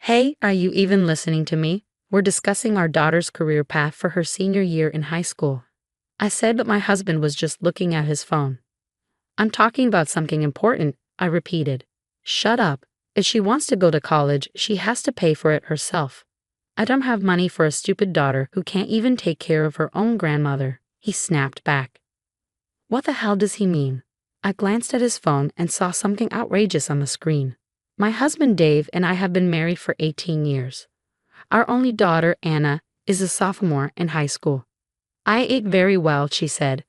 Hey, are you even listening to me? We're discussing our daughter's career path for her senior year in high school. I said, but my husband was just looking at his phone. I'm talking about something important, I repeated. Shut up. If she wants to go to college, she has to pay for it herself. I don't have money for a stupid daughter who can't even take care of her own grandmother, he snapped back. What the hell does he mean? I glanced at his phone and saw something outrageous on the screen. My husband Dave and I have been married for 18 years. Our only daughter, Anna, is a sophomore in high school. I ate very well, she said.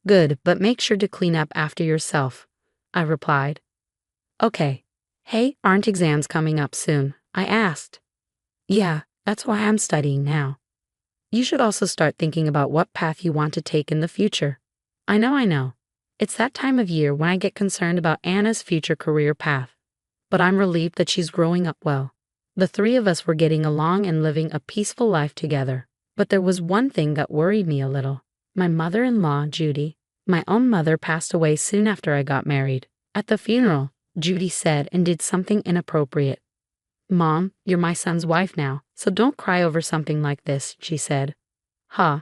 Good, but make sure to clean up after yourself, I replied. Okay. Hey, aren't exams coming up soon? I asked. Yeah, that's why I'm studying now. You should also start thinking about what path you want to take in the future. I know. It's that time of year when I get concerned about Anna's future career path. But I'm relieved that she's growing up well. The three of us were getting along and living a peaceful life together. But there was one thing that worried me a little. My mother-in-law, Judy. My own mother passed away soon after I got married. At the funeral, Judy said and did something inappropriate. Mom, you're my son's wife now, so don't cry over something like this, she said. Huh.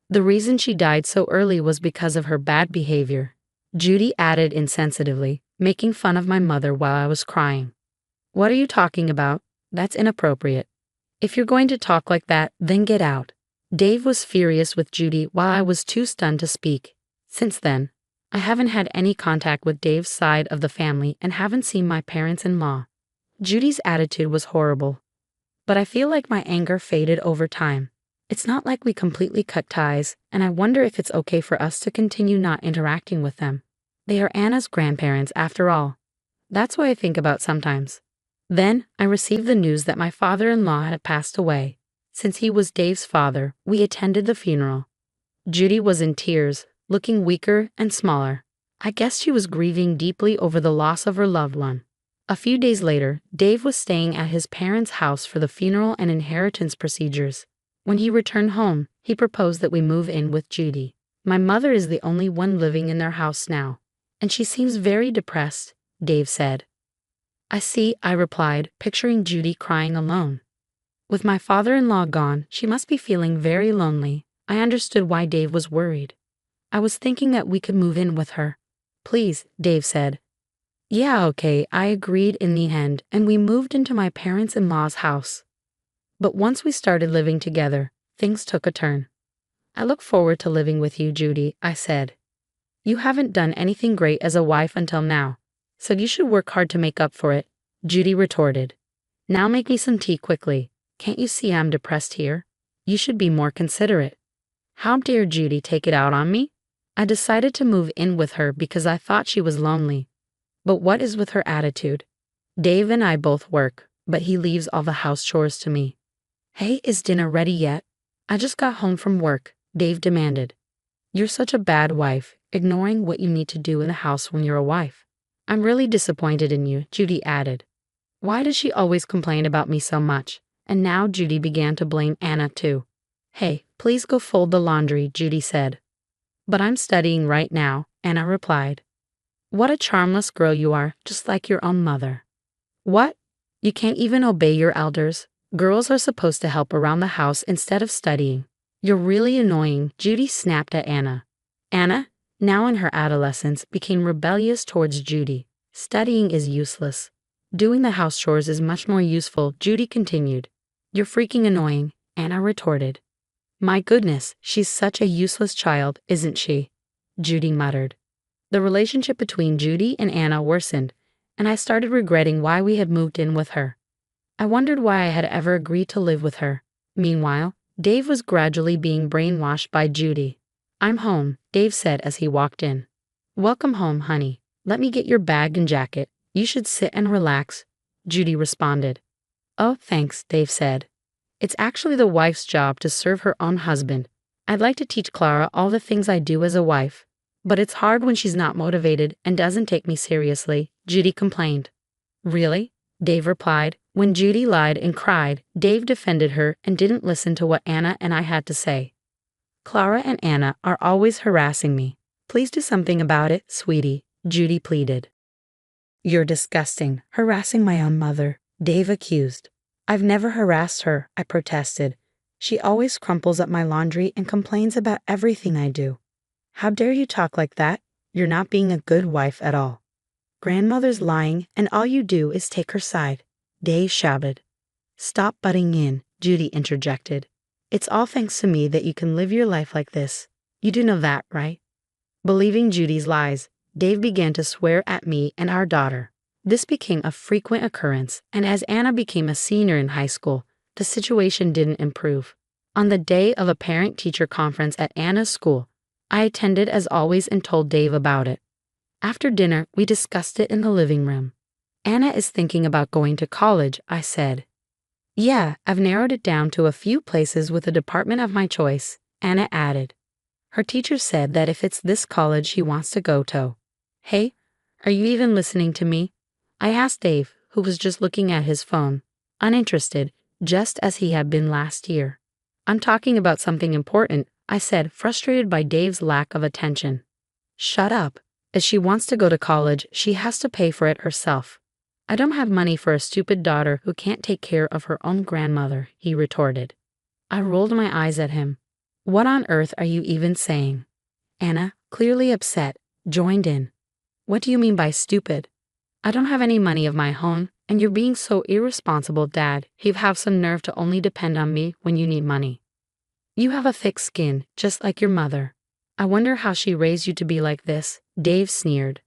The reason she died so early was because of her bad behavior, Judy added insensitively, making fun of my mother while I was crying. What are you talking about? That's inappropriate. If you're going to talk like that, then get out. Dave was furious with Judy while I was too stunned to speak. Since then, I haven't had any contact with Dave's side of the family and haven't seen my parents-in-law. Judy's attitude was horrible. But I feel like my anger faded over time. It's not like we completely cut ties, and I wonder if it's okay for us to continue not interacting with them. They are Anna's grandparents after all. That's what I think about sometimes. Then, I received the news that my father-in-law had passed away. Since he was Dave's father, we attended the funeral. Judy was in tears, looking weaker and smaller. I guess she was grieving deeply over the loss of her loved one. A few days later, Dave was staying at his parents' house for the funeral and inheritance procedures. When he returned home, he proposed that we move in with Judy. My mother is the only one living in their house now, and she seems very depressed, Dave said. I see, I replied, picturing Judy crying alone. With my father-in-law gone, she must be feeling very lonely. I understood why Dave was worried. I was thinking that we could move in with her. Please, Dave said. Yeah, okay, I agreed in the end, and we moved into my parents-in-law's house. But once we started living together, things took a turn. I look forward to living with you, Judy, I said. You haven't done anything great as a wife until now, so you should work hard to make up for it, Judy retorted. Now make me some tea quickly. Can't you see I'm depressed here? You should be more considerate. How dare Judy take it out on me? I decided to move in with her because I thought she was lonely. But what is with her attitude? Dave and I both work, but he leaves all the house chores to me. Hey, is dinner ready yet? I just got home from work, Dave demanded. You're such a bad wife, ignoring what you need to do in the house when you're a wife. I'm really disappointed in you, Judy added. Why does she always complain about me so much? And now Judy began to blame Anna too. Hey, please go fold the laundry, Judy said. But I'm studying right now, Anna replied. What a charmless girl you are, just like your own mother. What? You can't even obey your elders? Girls are supposed to help around the house instead of studying. You're really annoying, Judy snapped at Anna. Anna, now in her adolescence, became rebellious towards Judy. Studying is useless. Doing the house chores is much more useful, Judy continued. You're freaking annoying, Anna retorted. My goodness, she's such a useless child, isn't she? Judy muttered. The relationship between Judy and Anna worsened, and I started regretting why we had moved in with her. I wondered why I had ever agreed to live with her. Meanwhile, Dave was gradually being brainwashed by Judy. I'm home, Dave said as he walked in. Welcome home, honey. Let me get your bag and jacket. You should sit and relax, Judy responded. Oh, thanks, Dave said. It's actually the wife's job to serve her own husband. I'd like to teach Clara all the things I do as a wife. But it's hard when she's not motivated and doesn't take me seriously, Judy complained. Really? Dave replied. When Judy lied and cried, Dave defended her and didn't listen to what Anna and I had to say. Clara and Anna are always harassing me. Please do something about it, sweetie, Judy pleaded. You're disgusting, harassing my own mother, Dave accused. I've never harassed her, I protested. She always crumples up my laundry and complains about everything I do. How dare you talk like that? You're not being a good wife at all. Grandmother's lying, and all you do is take her side, Dave shouted. Stop butting in, Judy interjected. It's all thanks to me that you can live your life like this. You do know that, right? Believing Judy's lies, Dave began to swear at me and our daughter. This became a frequent occurrence, and as Anna became a senior in high school, the situation didn't improve. On the day of a parent-teacher conference at Anna's school, I attended as always and told Dave about it. After dinner, we discussed it in the living room. Anna is thinking about going to college, I said. Yeah, I've narrowed it down to a few places with a department of my choice, Anna added. Her teacher said that if it's this college she wants to go to. Hey, are you even listening to me? I asked Dave, who was just looking at his phone, uninterested, just as he had been last year. I'm talking about something important, I said, frustrated by Dave's lack of attention. Shut up. If she wants to go to college, she has to pay for it herself. I don't have money for a stupid daughter who can't take care of her own grandmother, he retorted. I rolled my eyes at him. What on earth are you even saying? Anna, clearly upset, joined in. What do you mean by stupid? I don't have any money of my own, and you're being so irresponsible, Dad. You have some nerve to only depend on me when you need money. You have a thick skin, just like your mother. I wonder how she raised you to be like this, Dave sneered.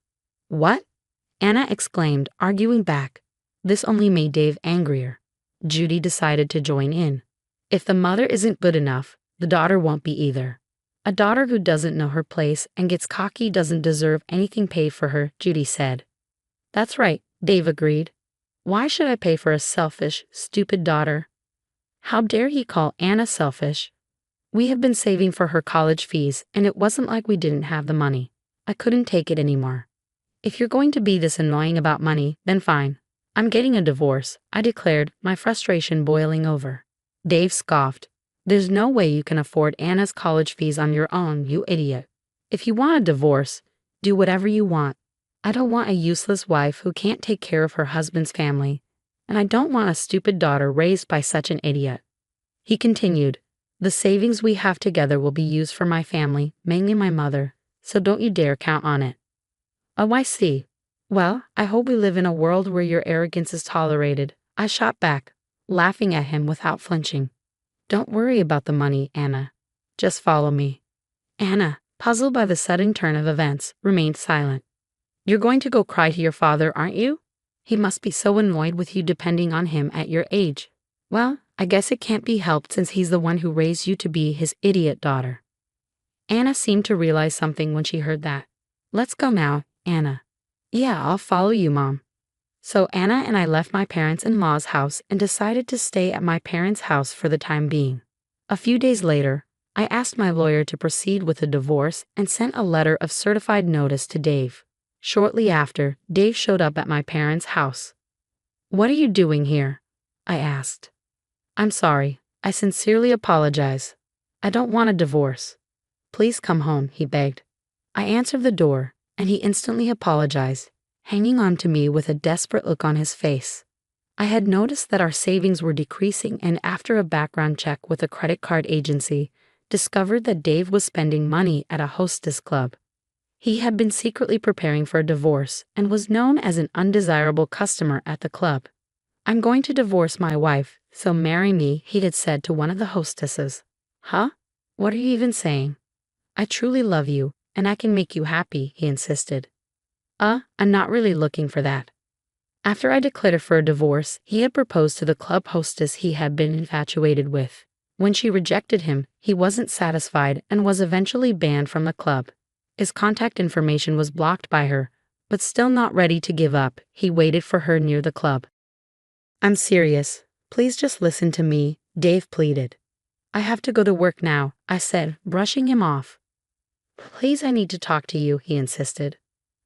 What? Anna exclaimed, arguing back. This only made Dave angrier. Judy decided to join in. If the mother isn't good enough, the daughter won't be either. A daughter who doesn't know her place and gets cocky doesn't deserve anything paid for her, Judy said. That's right, Dave agreed. Why should I pay for a selfish, stupid daughter? How dare he call Anna selfish? We have been saving for her college fees, and it wasn't like we didn't have the money. I couldn't take it anymore. If you're going to be this annoying about money, then fine. I'm getting a divorce, I declared, my frustration boiling over. Dave scoffed. There's no way you can afford Anna's college fees on your own, you idiot. If you want a divorce, do whatever you want. I don't want a useless wife who can't take care of her husband's family, and I don't want a stupid daughter raised by such an idiot. He continued, the savings we have together will be used for my family, mainly my mother, so don't you dare count on it. Oh, I see. Well, I hope we live in a world where your arrogance is tolerated, I shot back, laughing at him without flinching. Don't worry about the money, Anna. Just follow me. Anna, puzzled by the sudden turn of events, remained silent. You're going to go cry to your father, aren't you? He must be so annoyed with you depending on him at your age. Well, I guess it can't be helped since he's the one who raised you to be his idiot daughter. Anna seemed to realize something when she heard that. Let's go now, Anna. Yeah, I'll follow you, Mom. So Anna and I left my parents-in-law's house and decided to stay at my parents' house for the time being. A few days later, I asked my lawyer to proceed with the divorce and sent a letter of certified notice to Dave. Shortly after, Dave showed up at my parents' house. What are you doing here? I asked. I'm sorry. I sincerely apologize. I don't want a divorce. Please come home, he begged. I answered the door, and he instantly apologized, hanging on to me with a desperate look on his face. I had noticed that our savings were decreasing, and after a background check with a credit card agency, discovered that Dave was spending money at a hostess club. He had been secretly preparing for a divorce and was known as an undesirable customer at the club. I'm going to divorce my wife, so marry me, he had said to one of the hostesses. Huh? What are you even saying? I truly love you, and I can make you happy, he insisted. I'm not really looking for that. After I declared for a divorce, he had proposed to the club hostess he had been infatuated with. When she rejected him, he wasn't satisfied and was eventually banned from the club. His contact information was blocked by her, but still not ready to give up, he waited for her near the club. I'm serious. Please just listen to me, Dave pleaded. I have to go to work now, I said, brushing him off. Please, I need to talk to you, he insisted.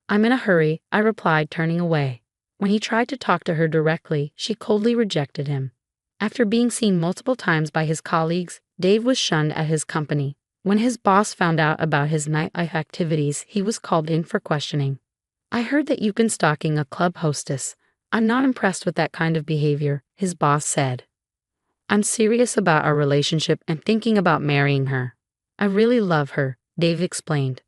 I'm in a hurry, I replied, turning away. When he tried to talk to her directly, she coldly rejected him. After being seen multiple times by his colleagues, Dave was shunned at his company. When his boss found out about his nightlife activities, he was called in for questioning. I heard that you've been stalking a club hostess. I'm not impressed with that kind of behavior, his boss said. I'm serious about our relationship and thinking about marrying her. I really love her, Dave explained.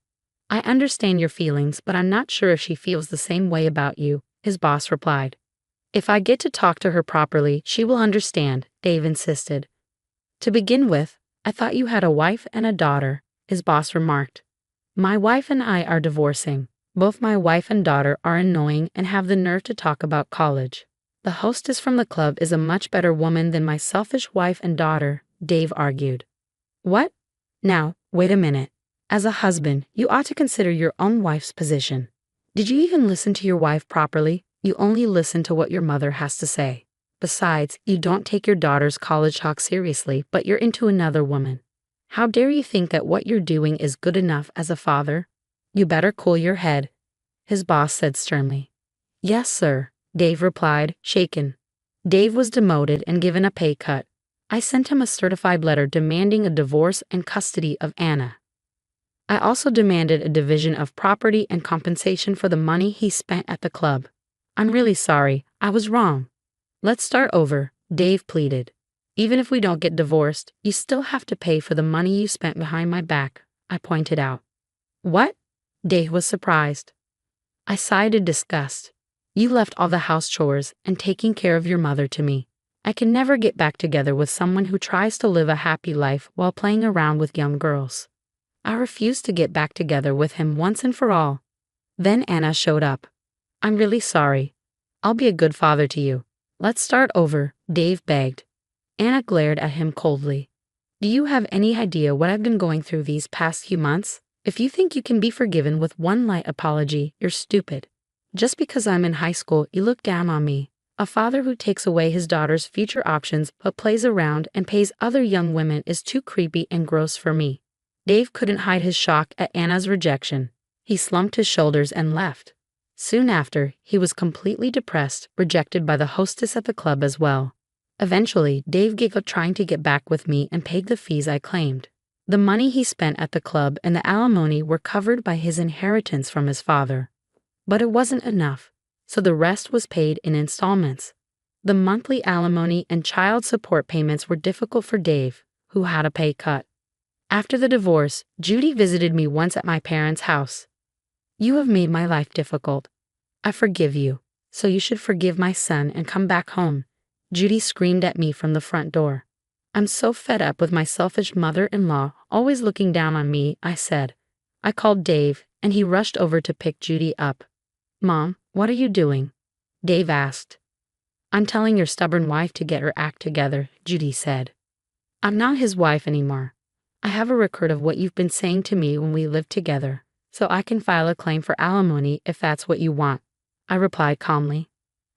I understand your feelings, but I'm not sure if she feels the same way about you, his boss replied. If I get to talk to her properly, she will understand, Dave insisted. To begin with, I thought you had a wife and a daughter, his boss remarked. My wife and I are divorcing. Both my wife and daughter are annoying and have the nerve to talk about college. The hostess from the club is a much better woman than my selfish wife and daughter, Dave argued. What? Now, wait a minute. As a husband, you ought to consider your own wife's position. Did you even listen to your wife properly? You only listen to what your mother has to say. Besides, you don't take your daughter's college talk seriously, but you're into another woman. How dare you think that what you're doing is good enough as a father? You better cool your head, his boss said sternly. Yes, sir, Dave replied, shaken. Dave was demoted and given a pay cut. I sent him a certified letter demanding a divorce and custody of Anna. I also demanded a division of property and compensation for the money he spent at the club. I'm really sorry, I was wrong. Let's start over, Dave pleaded. Even if we don't get divorced, you still have to pay for the money you spent behind my back, I pointed out. What? Dave was surprised. I sighed in disgust. You left all the house chores and taking care of your mother to me. I can never get back together with someone who tries to live a happy life while playing around with young girls. I refused to get back together with him once and for all. Then Anna showed up. I'm really sorry. I'll be a good father to you. Let's start over, Dave begged. Anna glared at him coldly. Do you have any idea what I've been going through these past few months? If you think you can be forgiven with one light apology, you're stupid. Just because I'm in high school, you look down on me. A father who takes away his daughter's future options but plays around and pays other young women is too creepy and gross for me. Dave couldn't hide his shock at Anna's rejection. He slumped his shoulders and left. Soon after, he was completely depressed, rejected by the hostess at the club as well. Eventually, Dave gave up trying to get back with me and paid the fees I claimed. The money he spent at the club and the alimony were covered by his inheritance from his father. But it wasn't enough, so the rest was paid in installments. The monthly alimony and child support payments were difficult for Dave, who had a pay cut. After the divorce, Judy visited me once at my parents' house. You have made my life difficult. I forgive you, so you should forgive my son and come back home, Judy screamed at me from the front door. I'm so fed up with my selfish mother-in-law always looking down on me, I said. I called Dave, and he rushed over to pick Judy up. Mom, what are you doing? Dave asked. I'm telling your stubborn wife to get her act together, Judy said. I'm not his wife anymore. I have a record of what you've been saying to me when we lived together, so I can file a claim for alimony if that's what you want, I replied calmly.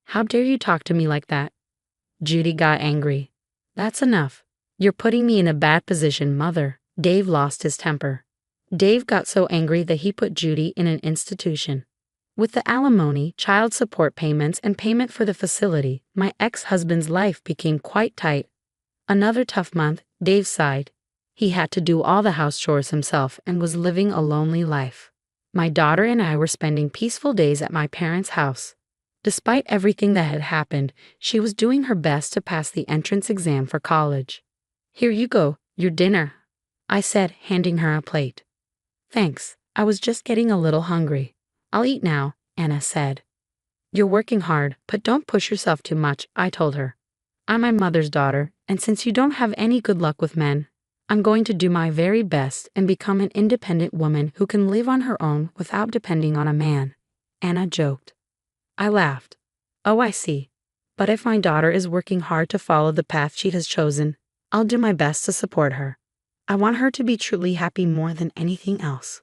How dare you talk to me like that? Judy got angry. That's enough. You're putting me in a bad position, Mother. Dave lost his temper. Dave got so angry that he put Judy in an institution. With the alimony, child support payments, and payment for the facility, my ex-husband's life became quite tight. Another tough month, Dave sighed. He had to do all the house chores himself and was living a lonely life. My daughter and I were spending peaceful days at my parents' house. Despite everything that had happened, she was doing her best to pass the entrance exam for college. Here you go, your dinner, I said, handing her a plate. Thanks, I was just getting a little hungry. I'll eat now, Anna said. You're working hard, but don't push yourself too much, I told her. I'm my mother's daughter, and since you don't have any good luck with men, I'm going to do my very best and become an independent woman who can live on her own without depending on a man, Anna joked. I laughed. Oh, I see. But if my daughter is working hard to follow the path she has chosen, I'll do my best to support her. I want her to be truly happy more than anything else.